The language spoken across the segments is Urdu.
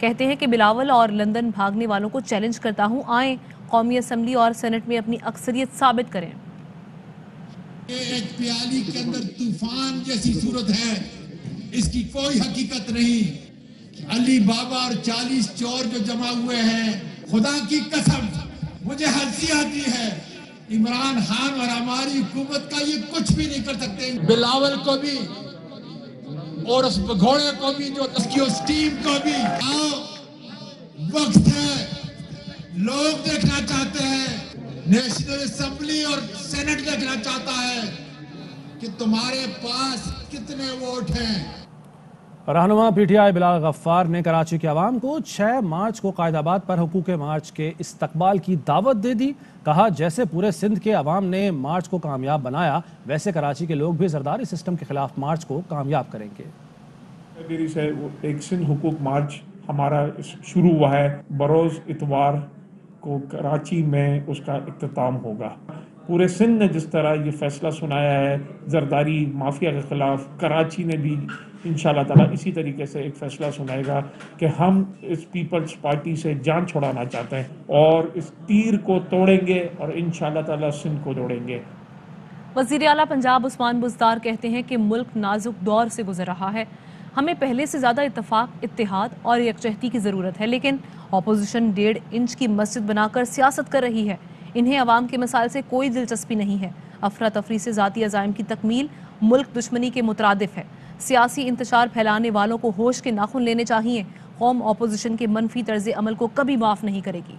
کہتے ہیں کہ بلاول اور لندن بھاگنے والوں کو چیلنج کرتا ہوں، آئیں قومی اسمبلی اور سینٹ میں اپنی اکثریت ثابت کریں۔ ایک پیالی کے اندر طوفان جیسی صورت ہے، اس کی کوئی حقیقت نہیں۔ علی بابا اور 40 چور جو جمع ہوئے ہیں، خدا کی قسم مجھے ہنسی آتی ہے۔ عمران خان اور ہماری حکومت کا یہ کچھ بھی نہیں کر سکتے۔ بلاول کو بھی اور اس بھگوڑے کو بھی، جو اس کی اس ٹیم کو بھی، آؤ وقت ہے، لوگ دیکھنا چاہتے ہیں، نیشنل اسمبلی اور سینٹ دیکھنا چاہتا ہے کہ تمہارے پاس کتنے ووٹ ہیں۔ رہنما پی ٹی آئی بلال غفار نے کراچی کے عوام کو 6 مارچ کو قائد آباد پر حقوق مارچ کے استقبال کی دعوت دے دی۔ کہا جیسے پورے سندھ کے عوام نے مارچ کو کامیاب بنایا، ویسے کراچی کے لوگ بھی زرداری سسٹم کے خلاف مارچ کو کامیاب کریں گے۔ میری سے ایک سندھ حقوق مارچ ہمارا شروع ہوا ہے، بروز اتوار کو کراچی میں اس کا اختتام ہوگا۔ پورے سندھ نے جس طرح یہ فیصلہ سنایا ہے زرداری مافیا کے خلاف، کراچی نے بھی انشاءاللہ تعالیٰ اسی طریقے سے ایک فیصلہ سنائے گا کہ ہم اس پیپلز پارٹی سے جان چھڑانا چاہتے ہیں اور اس تیر کو توڑیں گے اور انشاءاللہ تعالیٰ سندھ کو دوڑیں گے۔ وزیر اعلیٰ پنجاب عثمان بزدار کہتے ہیں کہ ملک نازک دور سے گزر رہا ہے، ہمیں پہلے سے زیادہ اتفاق، اتحاد اور یکجہتی کی ضرورت ہے، لیکن اپوزیشن 1.5 انچ کی مسجد بنا کر سیاست کر رہی ہے، انہیں عوام کے مسائل سے کوئی دلچسپی نہیں ہے۔ افراتفری سے ذاتی عزائم کی تکمیل ملک دشمنی کے مترادف ہے۔ سیاسی انتشار پھیلانے والوں کو ہوش کے ناخن لینے چاہیے، قوم اپوزیشن کے منفی طرز عمل کو کبھی معاف نہیں کرے گی۔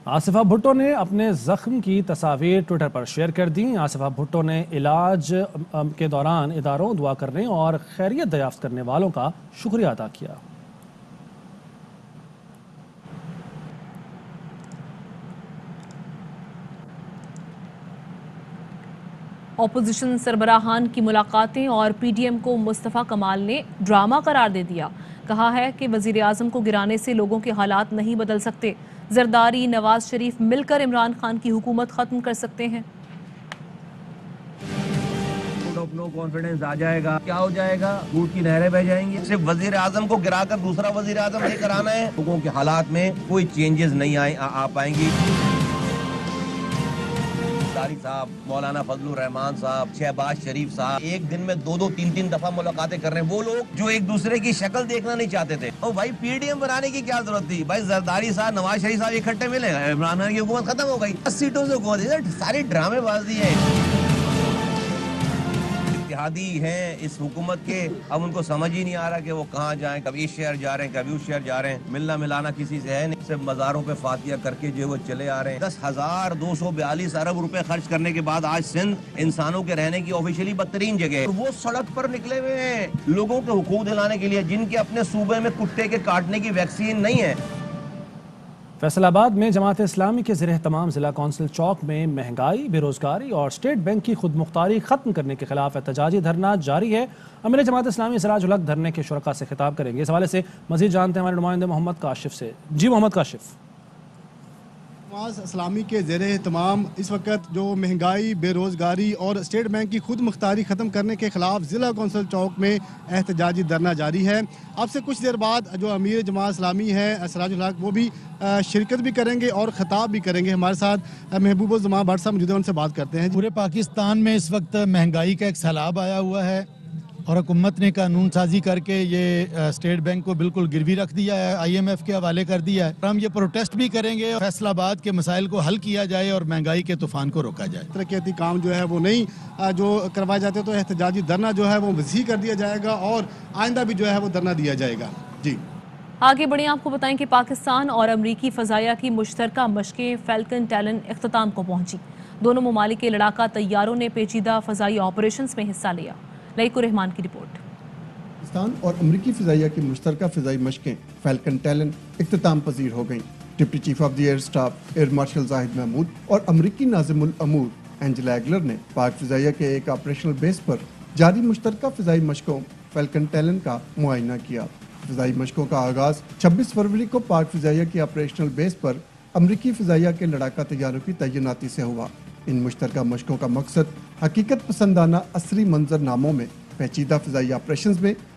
آصفہ بھٹو نے اپنے زخم کی تصاویر ٹویٹر پر شیئر کر دیں۔ آصفہ بھٹو نے علاج کے دوران اداروں، دعا کرنے اور خیریت دریافت کرنے والوں کا شکریہ ادا کیا۔ اپوزیشن سربراہان کی ملاقاتیں اور پی ڈی ایم کو مصطفیٰ کمال نے ڈرامہ قرار دے دیا۔ کہا ہے کہ وزیر اعظم کو گرانے سے لوگوں کے حالات نہیں بدل سکتے، زرداری، نواز شریف مل کر عمران خان کی حکومت ختم کر سکتے ہیں۔ نو کانفیڈنس آ جائے گا، کیا ہو جائے گا؟ دودھ کی نہریں بہ جائیں گی۔ صرف وزیر اعظم کو گرا کر دوسرا وزیر اعظم لے کر آنا ہے، لوگوں کے حالات میں کوئی چینجز نہیں آ پائیں گی۔ صاحب، مولانا فضل الرحمان صاحب، شہباز شریف صاحب ایک دن میں 2-3 دفعہ ملاقاتیں کر رہے ہیں، وہ لوگ جو ایک دوسرے کی شکل دیکھنا نہیں چاہتے تھے۔ اور بھائی پی ڈی ایم بنانے کی کیا ضرورت تھی؟ بھائی زرداری صاحب، نواز شریف صاحب اکٹھے ملے، عمران خان کی حکومت ختم ہو گئی، 10 سیٹوں سے حکومت، ساری ڈرامے بازی ہے۔ اتحادی ہیں اس حکومت کے، اب ان کو سمجھ ہی نہیں آ رہا کہ وہ کہاں جائیں، کبھی اس شہر جا رہے ہیں، کبھی اس شہر جا رہے ہیں، ملنا ملانا کسی سے ہے نہیں، صرف مزاروں پہ فاتحہ کر کے جو وہ چلے آ رہے ہیں۔ 10,242 ارب روپے خرچ کرنے کے بعد آج سندھ انسانوں کے رہنے کی آفیشلی بدترین جگہ ہے۔ وہ سڑک پر نکلے ہوئے ہیں لوگوں کے حقوق دلانے کے لیے، جن کے اپنے صوبے میں کتے کے کاٹنے کی ویکسین نہیں ہے۔ فیصل آباد میں جماعت اسلامی کے زیر اہتمام ضلع کونسل چوک میں مہنگائی، بے روزگاری اور اسٹیٹ بینک کی خود مختاری ختم کرنے کے خلاف احتجاجی دھرنا جاری ہے۔ امیر جماعت اسلامی سراج الحق دھرنے کے شرکاء سے خطاب کریں گے۔ اس حوالے سے مزید جانتے ہیں ہمارے نمائندے محمد کاشف سے۔ جی محمد کاشف۔ جماعت اسلامی کے زیر اہتمام اس وقت جو مہنگائی، بے روزگاری اور اسٹیٹ بینک کی خود مختاری ختم کرنے کے خلاف ضلع کونسل چوک میں احتجاجی دھرنا جاری ہے۔ اب سے کچھ دیر بعد جو امیر جماعت اسلامی ہے سراج الحق، وہ بھی شرکت بھی کریں گے اور خطاب بھی کریں گے۔ ہمارے ساتھ محبوب الزمان بٹ صاحب موجود ہیں، ان سے بات کرتے ہیں۔ پورے پاکستان میں اس وقت مہنگائی کا ایک سیلاب آیا ہوا ہے اور حکومت نے قانون سازی کر کے یہ اسٹیٹ بینک کو بالکل گروی رکھ دیا ہے، آئی ایم ایف کے حوالے کر دیا ہے۔ ہم یہ پروٹیسٹ بھی کریں گے، فیصل آباد کے مسائل کو حل کیا جائے اور مہنگائی کے طوفان کو روکا جائے۔ ترقیاتی کام جو ہے وہ نہیں جو کروائے جاتے تو احتجاجی دھرنا جو ہے وہ وسیع کر دیا جائے گا اور آئندہ بھی جو ہے وہ دھرنا دیا جائے گا۔ جی آگے بڑھیں، آپ کو بتائیں کہ پاکستان اور امریکی فضائیہ کی مشترکہ مشقیں فیلکن ٹیلن اختتام کو پہنچی۔ دونوں ممالک کے لڑاکا طیاروں نے پیچیدہ فضائی آپریشنز میں حصہ لیا۔ لئیک الرحمان کی رپورٹ۔ پاکستان اور امریکی فضائیہ کی مشترکہ فضائی مشقیں فیلکن ٹیلن اختتام پذیر ہو گئیں۔ Deputy chief of the air staff air marshal Zahid Mahmood اور امریکی ناظم الامور اینجلا ایگلر نے پاک فضائیہ کے ایک آپریشنل بیس پر جاری مشترکہ فضائی مشقوں فیلکن ٹیلن کا معائنہ کیا۔ فضائی مشقوں کا آغاز 26 فروری کو پاک فضائیہ کی آپریشنل بیس پر امریکی فضائیہ کے لڑاکا طیاروں کی تعیناتی سے ہوا۔ ان مشترکہ مشقوں کا مقصد حقیقت پسندانہ عصری منظر ناموں میں پیچیدہ فضائی آپریشنز میں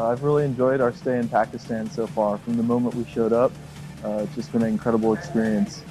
I've really enjoyed our stay in Pakistan so far. From the moment we showed up, it's just been an incredible experience.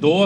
2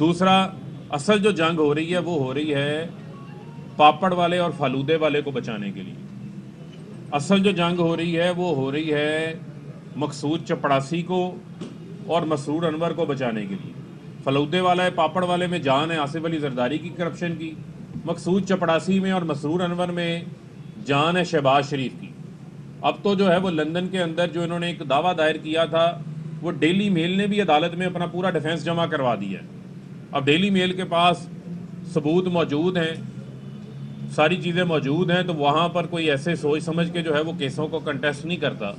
دوسرا اصل جو جنگ ہو رہی ہے وہ ہو رہی ہے پاپڑ والے اور فالودے والے کو بچانے کے لیے. اصل جو جنگ ہو رہی ہے وہ ہو رہی ہے مقصود چپڑاسی کو اور مسرور انور کو بچانے کے لیے. فالودے والا ہے, پاپڑ والے میں جان ہے آصف علی زرداری کی کرپشن کی, مقصود چپڑاسی میں اور مسرور انور میں جان ہے شہباز شریف کی. اب تو جو ہے وہ لندن کے اندر جو انہوں نے ایک دعویٰ دائر کیا تھا وہ ڈیلی میل نے بھی عدالت میں اپنا پورا ڈیفینس جمع کروا دیا ہے. اب ڈیلی میل کے پاس ثبوت موجود ہیں, ساری چیزیں موجود ہیں, تو وہاں پر کوئی ایسے سوچ سمجھ کے جو ہے وہ کیسوں کو کنٹیسٹ نہیں کرتا.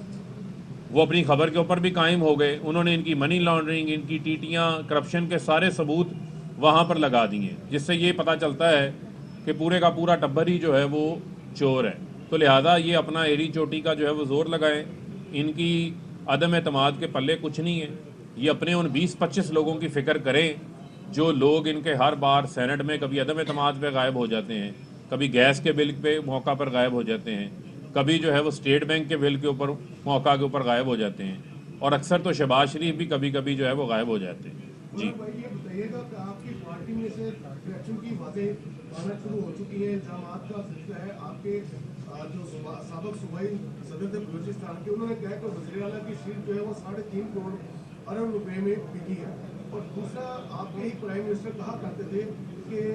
وہ اپنی خبر کے اوپر بھی قائم ہو گئے. انہوں نے ان کی منی لانڈرنگ, ان کی ٹیٹیاں, کرپشن کے سارے ثبوت وہاں پر لگا دیے, جس سے یہ پتہ چلتا ہے کہ پورے کا پورا ٹبر ہی جو ہے وہ چور ہے. تو لہٰذا یہ اپنا ایڑی چوٹی کا جو ہے وہ زور لگائیں. ان کی عدم اعتماد کے پلے کچھ نہیں ہے. یہ اپنے ان 20-25 لوگوں کی فکر کریں جو لوگ ان کے ہر بار سینٹ میں کبھی عدم اعتماد پہ غائب ہو جاتے ہیں, کبھی گیس کے بل پہ موقع پر غائب ہو جاتے ہیں, کبھی جو ہے وہ اسٹیٹ بینک کے بل کے اوپر موقع کے اوپر غائب ہو جاتے ہیں, اور اکثر تو شہباز شریف بھی کبھی کبھی جو ہے وہ غائب ہو جاتے ہیں. جی آپ کی پارٹی میں سے الیکشن کی باتیں آنا شروع ہو چکی ہیں, الزامات کا سلسلہ ہے. آپ کے جو سابق صوبائی صدر تھے بلوچستان کے, انہوں نے کہا کہ وزیر اعلیٰ کی سیٹ جو ہے وہ 3.5 کروڑ ارب روپے میں بکی ہے. اور دوسرا, آپ کے ہی پرائم منسٹر کہا کرتے تھے کہ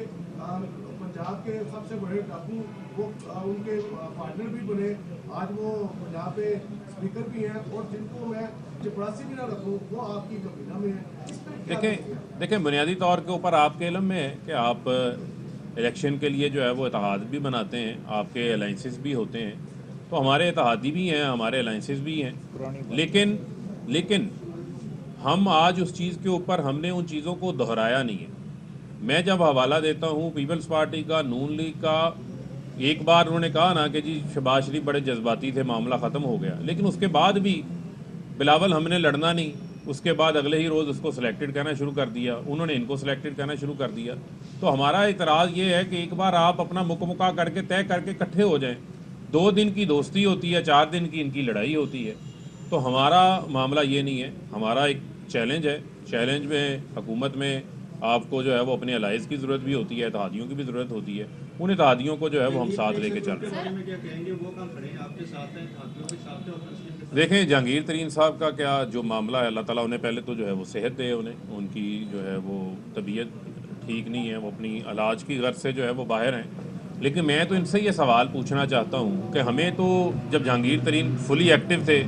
پنجاب کے سب سے بڑے ڈاکو وہ ان کے پارٹنر بھی بنے, آج وہ پنجاب پہ اسپیکر بھی ہیں, اور جن کو میں چپڑاسی بھی نہ رکھوں وہ آپ کی کبینہ میں ہے. دیکھیں بنیادی طور کے اوپر آپ کے علم میں ہے کہ آپ الیکشن کے لیے جو ہے وہ اتحاد بھی بناتے ہیں, آپ کے الائنسز بھی ہوتے ہیں, تو ہمارے اتحادی بھی ہیں, ہمارے الائنسز بھی ہیں, لیکن ہم آج اس چیز کے اوپر ہم نے ان چیزوں کو دہرایا نہیں ہے. میں جب حوالہ دیتا ہوں پیپلز پارٹی کا, نون لیگ کا, ایک بار انہوں نے کہا نا کہ جی شہباز شریف بڑے جذباتی تھے, معاملہ ختم ہو گیا, لیکن اس کے بعد بھی بلاول ہم نے لڑنا نہیں. اس کے بعد اگلے ہی روز اس کو سلیکٹڈ کہنا شروع کر دیا, انہوں نے ان کو سلیکٹڈ کہنا شروع کر دیا. تو ہمارا اعتراض یہ ہے کہ ایک بار آپ اپنا مکمکا کر کے طے کر کے اکٹھے ہو جائیں. 2 دن کی دوستی ہوتی ہے, 4 دن کی ان کی لڑائی ہوتی ہے. تو ہمارا معاملہ یہ نہیں ہے, ہمارا ایک چیلنج ہے. چیلنج میں حکومت میں آپ کو جو ہے وہ اپنے الائز کی ضرورت بھی ہوتی ہے, اتحادیوں کی بھی ضرورت ہوتی ہے. ان اتحادیوں کو جو ہے وہ ہم ساتھ لے کے چل رہے ہیں. دیکھیں جہانگیر ترین صاحب کا کیا جو معاملہ ہے, اللہ تعالیٰ انہیں پہلے تو جو ہے وہ صحت دے, ان کی جو ہے وہ طبیعت ٹھیک نہیں ہے, وہ اپنی علاج کی غرض سے جو ہے وہ باہر ہیں. لیکن میں تو ان سے یہ سوال پوچھنا چاہتا ہوں کہ ہمیں تو جب جہانگیر ترین فلی ایکٹیو تھے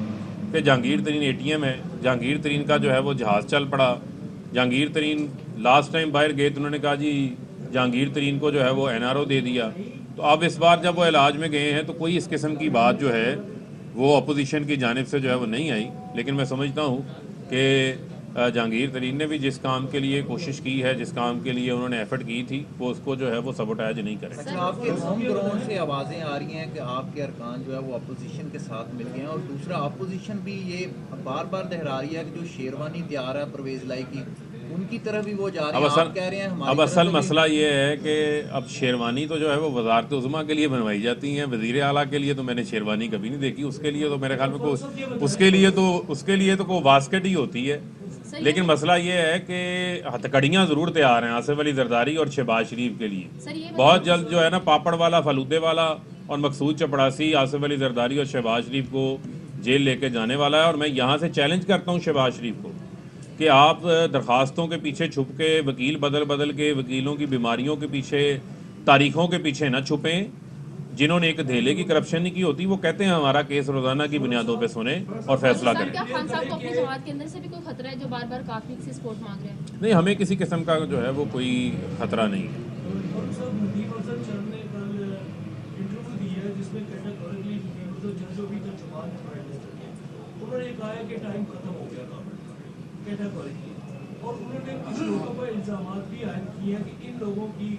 کہ جہانگیر ترین ATM ہے, جہانگیر ترین کا جو ہے وہ جہاز چل پڑا, جہانگیر ترین لاسٹ ٹائم باہر گئے تو انہوں نے کہا جی جہانگیر ترین کو جو ہے وہ NRO دے دیا. تو اب اس بار جب وہ علاج میں گئے ہیں تو کوئی اس قسم کی بات جو ہے وہ اپوزیشن کی جانب سے جو ہے وہ نہیں آئی. لیکن میں سمجھتا ہوں کہ جہانگیر ترین نے بھی جس کام کے لیے کوشش کی ہے, جس کام کے لیے انہوں نے ایفرٹ کی تھی, وہ اس کو جو ہے وہ سبوٹیج نہیں کرے. آپ کے ہوم گراؤنڈ سے آوازیں آ رہی ہیں کہ آپ کے ارکان جو ہے وہ اپوزیشن کے ساتھ مل گئے ہیں, اور دوسرا اپوزیشن بھی یہ بار بار دہرا رہی ہے کہ جو شیروانی تیار ہے پرویز لائی کی, ان کی طرف بھی وہ جا رہے ہیں. آپ کہہ رہے ہیں اب اصل مسئلہ یہ ہے کہ اب شیروانی تو جو ہے وہ وزارت عظمیٰ کے لیے بنوائی جاتی ہیں, وزیر اعلیٰ کے لیے تو میں نے شیروانی کبھی نہیں دیکھی. اس کے لیے تو میرے خیال میں اس کے لیے تو کوئی واسکٹ ہی ہوتی ہے. لیکن مسئلہ یہ ہے کہ ہتھکڑیاں ضرور تیار ہیں آصف علی زرداری اور شہباز شریف کے لیے. بہت جلد جو ہے نا پاپڑ والا, فالودے والا اور مقصود چپڑاسی آصف علی زرداری اور شہباز شریف کو جیل لے کے جانے والا ہے. اور میں یہاں سے چیلنج کرتا ہوں شہباز شریف کو کہ آپ درخواستوں کے پیچھے چھپ کے, وکیل بدل کے, وکیلوں کی بیماریوں کے پیچھے, تاریخوں کے پیچھے نہ چھپیں. جنہوں نے ایک دھیلے کی کرپشن نہیں کی ہوتی وہ کہتے ہیں ہمارا کیس روزانہ کی بنیادوں پہ سنیں اور فیصلہ کریں. کیا خان صاحب کو اپنی جماعت کے اندر سے بھی کوئی خطرہ ہے جو بار بار کافی سے سپورٹ مانگ رہے ہیں؟ نہیں, ہمیں کسی قسم کا جو ہے وہ کوئی خطرہ نہیں ہے. اور انہوں نے کچھ لوگوں پر الزامات بھی عائد کیے ہیں کہ ان لوگوں کی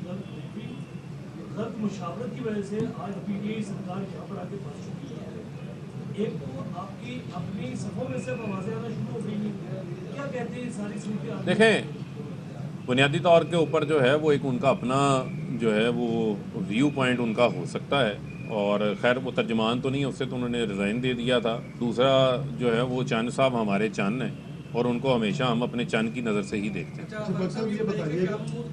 غلط مشاورت کی وجہ سے آج PTI سرکار یہاں پر آ کے پھنس چکی ہے. ایک تو آپ کی اپنی صفوں میں سے آوازیں آنا شروع ہو گئی ہیں, کیا کہتے ہیں ساری صورتیں؟ دیکھیں بنیادی طور کے اوپر جو ہے وہ ایک ان کا اپنا جو ہے وہ ویو پوائنٹ ان کا ہو سکتا ہے, اور خیر وہ ترجمان تو نہیں ہے, اس سے تو انہوں نے ریزائن دے دیا تھا. دوسرا جو ہے وہ چند صاحب ہمارے چند ہیں, اور ان کو ہمیشہ ہم اپنے چند کی نظر سے ہی دیکھتے ہیں.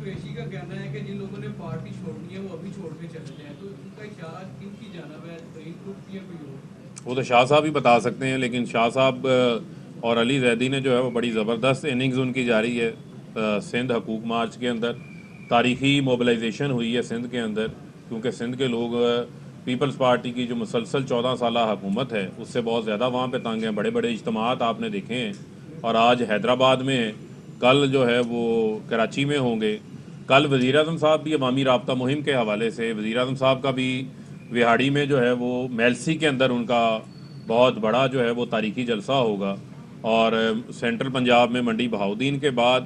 قریشی کا کہنا ہے کہ جن لوگوں نے پارٹی چھوڑنی ہے وہ ابھی چھوڑ کے چلے جائیں, تو ان کا اشارہ کن کی جانب ہے, فرید گروپ کی یا کوئی اور؟ وہ تو شاہ صاحب ہی بتا سکتے ہیں, لیکن شاہ صاحب اور علی زیدی نے جو ہے وہ بڑی زبردست اننگز ان کی جاری ہے. سندھ حقوق مارچ کے اندر تاریخی موبلائزیشن ہوئی ہے سندھ کے اندر, کیونکہ سندھ کے لوگ پیپلز پارٹی کی جو مسلسل 14 سالہ حکومت ہے اس سے بہت زیادہ وہاں پہ تنگ ہیں. بڑے بڑے اجتماعات آپ نے دیکھے ہیں, اور آج حیدرآباد میں ہیں, کل جو ہے وہ کراچی میں ہوں گے. کل وزیر اعظم صاحب بھی عوامی رابطہ مہم کے حوالے سے, وزیر اعظم صاحب کا بھی وہاڑی میں جو ہے وہ میلسی کے اندر ان کا بہت بڑا جو ہے وہ تاریخی جلسہ ہوگا. اور سینٹرل پنجاب میں منڈی بہاؤدین کے بعد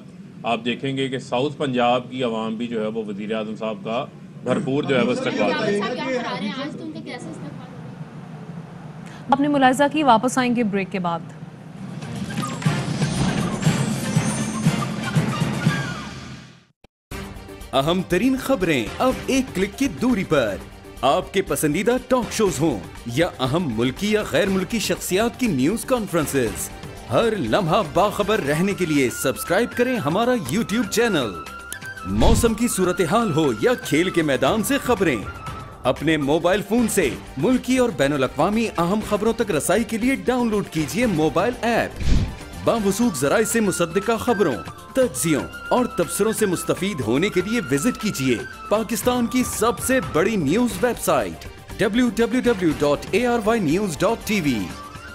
آپ دیکھیں گے کہ ساؤتھ پنجاب کی عوام بھی جو ہے وہ وزیر اعظم صاحب کا بھرپور جو ہے وہ استقبال کرے گی. اپنے ملاحظہ کی, واپس آئیں گے بریک کے بعد. اہم ترین خبریں اب ایک کلک کی دوری پر. آپ کے پسندیدہ ٹاک شوز ہوں یا اہم ملکی یا غیر ملکی شخصیات کی نیوز کانفرنسز, ہر لمحہ باخبر رہنے کے لیے سبسکرائب کریں ہمارا یوٹیوب چینل. موسم کی صورتحال ہو یا کھیل کے میدان سے خبریں, اپنے موبائل فون سے ملکی اور بین الاقوامی اہم خبروں تک رسائی کے لیے ڈاؤن لوڈ کیجیے موبائل ایپ. باوثوق ذرائع سے مصدقہ خبروں, تجزیوں اور تبصروں سے مستفید ہونے کے لیے وزٹ کیجیے پاکستان کی سب سے بڑی نیوز ویب سائٹ www.arYnews.tv.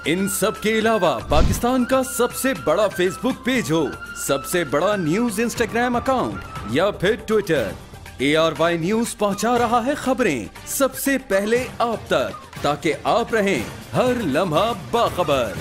ان سب کے علاوہ پاکستان کا سب سے بڑا فیس بک پیج ہو, سب سے بڑا نیوز انسٹاگرام اکاؤنٹ یا پھر ٹویٹر, ARY نیوز پہنچا رہا ہے خبریں سب سے پہلے آپ تک, تاکہ آپ رہیں ہر لمحہ باخبر.